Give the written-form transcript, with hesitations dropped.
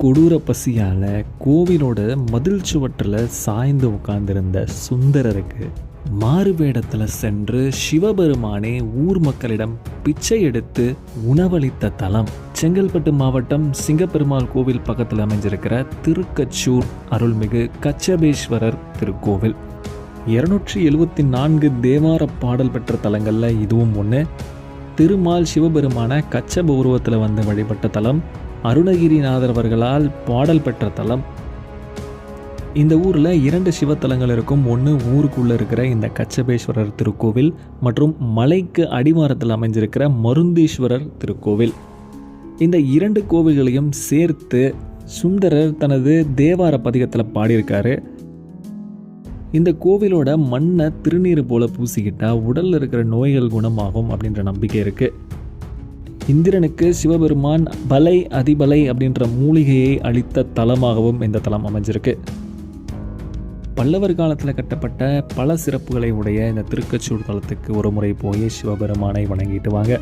கொடூர பசியால் கோவிலோட மதில் சுவற்றில் சாய்ந்து உட்கார்ந்திருந்த சுந்தரருக்கு மாறுவேடத்தில் சென்று சிவபெருமானே ஊர் மக்களிடம் பிச்சை எடுத்து உணவளித்த தலம் செங்கல்பட்டு மாவட்டம் சிங்கப்பெருமாள் கோவில் பக்கத்தில் அமைஞ்சிருக்கிற திருக்கச்சூர் அருள்மிகு கச்சபேஸ்வரர் திருக்கோவில். 274 தேவார பாடல் பெற்ற தலங்களில் இதுவும் ஒன்று. திருமால் சிவபெருமான கச்சப உருவத்தில் வந்து வழிபட்ட தலம், அருணகிரிநாதர் அவர்களால் பாடல் பெற்ற தலம். இந்த ஊரில் 2 சிவத்தலங்கள் இருக்கும். ஒன்று ஊருக்குள்ளே இருக்கிற இந்த கச்சபேஸ்வரர் திருக்கோவில் மற்றும் மலைக்கு அடிவாரத்தில் அமைஞ்சிருக்கிற மருந்தீஸ்வரர் திருக்கோவில். இந்த 2 கோவில்களையும் சேர்த்து சுந்தரர் தனது தேவார பதிகத்தில் பாடியிருக்காரு. இந்த கோவிலோட மண்ணை திருநீர் போல பூசிக்கிட்டா உடலில் இருக்கிற நோய்கள் குணமாகும் அப்படின்ற நம்பிக்கை இருக்குது. இந்திரனுக்கு சிவபெருமான் பலை அதிபலை அப்படின்ற மூலிகையை அளித்த தலமாகவும் இந்த தலம் அமைஞ்சிருக்கு. பல்லவர் காலத்தில் கட்டப்பட்ட பல சிறப்புகளை உடைய இந்த திருக்கச்சூர் தலத்துக்கு ஒரு முறை போய் சிவபெருமானை வணங்கிட்டு வாங்க.